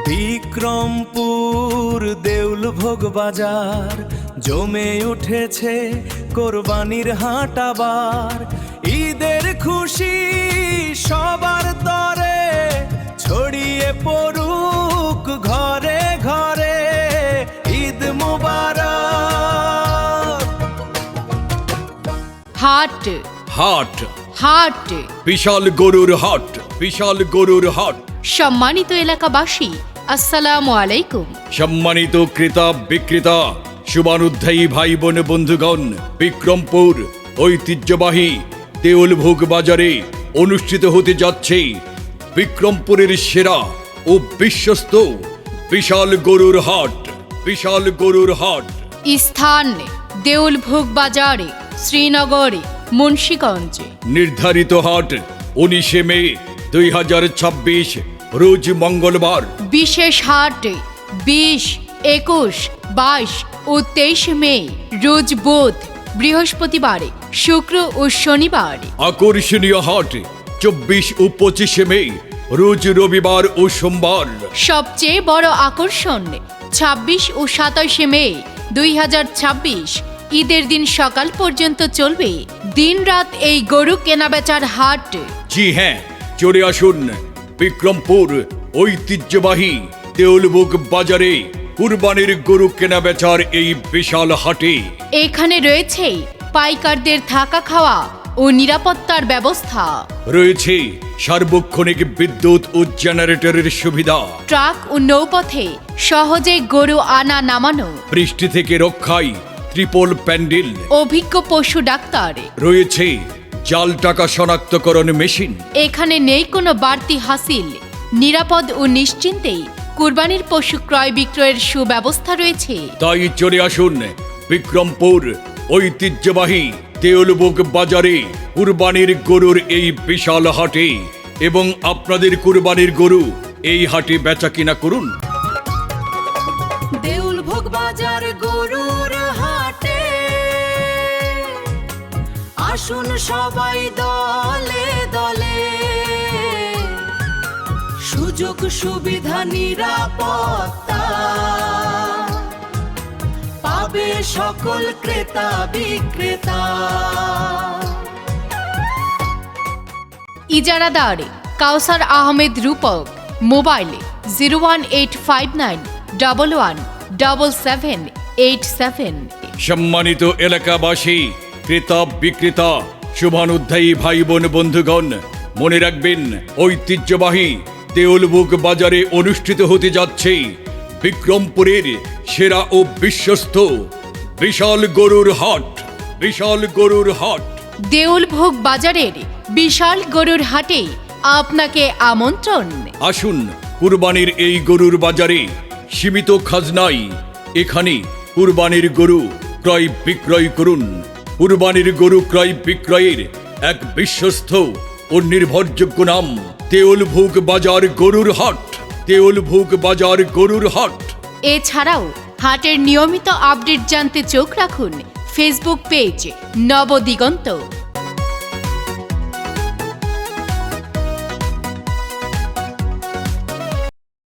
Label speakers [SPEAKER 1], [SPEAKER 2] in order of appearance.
[SPEAKER 1] বিক্রমপুর দেউলভোগ বাজার জমে উঠেছে কোরবানির হাট আবার। ঈদের খুশি সবার তরে ছড়িয়ে পড়ুক ঘরে ঘরে, ঈদ মুবারক।
[SPEAKER 2] হাট
[SPEAKER 3] হাট
[SPEAKER 2] হাট
[SPEAKER 3] বিশাল গরুর হাট, বিশাল গরুর হাট।
[SPEAKER 2] সম্মানিত এলাকাবাসী, আসসালামু আলাইকুম।
[SPEAKER 3] সম্মানিত ক্রেতা বিক্রেতা, শুভানুধ্যায়ী ভাই বোন বন্ধুগণ, বিক্রমপুর ঐতিহ্যবাহী দেউলভোগ বাজারে অনুষ্ঠিত হতে যাচ্ছে বিক্রমপুরের সেরা ও বিশ্বস্ত বিশাল গরুর হাট, বিশাল গরুর হাট।
[SPEAKER 2] স্থান দেউলভোগ বাজারে, শ্রীনগরে, মুন্সিগঞ্জ।
[SPEAKER 3] নির্ধারিত হাট 19 মে 2026 রোজ মঙ্গলবার।
[SPEAKER 2] বিশেষ হাট 20, 21, 22 ও 23 মে রোজ বুধ, বৃহস্পতিবার, শুক্র ও শনিবার।
[SPEAKER 3] আকর্ষণীয় হাট 24 ও 25 মে রোজ রবিবার ও সোমবার।
[SPEAKER 2] সবচেয়ে বড় আকর্ষণ 26 ও 27 মে 2026 ঈদের দিন সকাল পর্যন্ত চলবে দিনরাত এই গরু কেনাবেচার হাট।
[SPEAKER 3] জি হ্যাঁ, চলে আসুন বিক্রমপুর ঐতিহ্যবাহী দেউলভোগ বাজারে কুরবানির গরু কেনাবেচার এই বিশাল হাটে।
[SPEAKER 2] এখানে রয়েছে পাইকারদের থাকা খাওয়া ও নিরাপত্তার ব্যবস্থা,
[SPEAKER 3] রয়েছে সার্বক্ষণিক বিদ্যুৎ ও জেনারেটরের সুবিধা,
[SPEAKER 2] ট্রাক ও নৌপথে সহজে গরু আনা নামানো,
[SPEAKER 3] বৃষ্টি থেকে রক্ষায় ত্রিপল প্যান্ডেল,
[SPEAKER 2] অভিজ্ঞ পশু ডাক্তার।
[SPEAKER 3] রয়েছে জাল টাকা শনাক্তকরণ মেশিন।
[SPEAKER 2] এখানে নেই কোনো বাড়তি হাসিল, নিরাপদ ও নিশ্চিন্তেই কুরবানির পশু ক্রয় বিক্রয়ের সুব্যবস্থা রয়েছে।
[SPEAKER 3] তাই চলে আসুন বিক্রমপুর ঐতিহ্যবাহী দেউলভোগ বাজারে কুরবানির গরুর এই বিশাল হাটে এবং আপনাদের কুরবানির গরু এই হাটে বেচা কিনা করুন।
[SPEAKER 4] দেউলভোগ বাজার গরুর হাটে আসুন সবাই দলে দলে, সুযোগ সুবিধা নিরাপত্তা পাবে সকল ক্রেতা বিক্রেতা।
[SPEAKER 2] ইজারাদার কাউসার আহমেদ রূপক, মোবাইল 01859117787।
[SPEAKER 3] সম্মানিত এলাকাবাসী, ক্রেতা বিক্রেতা, শুভানুধ্যায়ী ভাই বোন বন্ধুগণ, মনে রাখবেন ঐতিহ্যবাহী দেউলভোগ বাজারে অনুষ্ঠিত হতে যাচ্ছে বিক্রমপুরের সেরা ও বিশ্বস্ত বিশাল গরুর হাট, বিশাল গরুর হাট।
[SPEAKER 2] দেউলভোগ বাজারের বিশাল গরুর হাটে আপনাকে আমন্ত্রণ।
[SPEAKER 3] আসুন কুরবানির এই গরুর বাজারে সীমিত খাজনাই এখানে কুরবানির গরু ক্রয় বিক্রয় করুন। কুরবানির গরু ক্রয় বিক্রয়ের এক বিশ্বস্ত ও নির্ভরযোগ্য নাম দেউলভোগ বাজার গরুর হাট, দেউলভোগ বাজার গরুর হাট।
[SPEAKER 2] এছাড়াও হাটের নিয়মিত আপডেট জানতে চোখ রাখুন ফেসবুক পেজ নবদিগন্ত।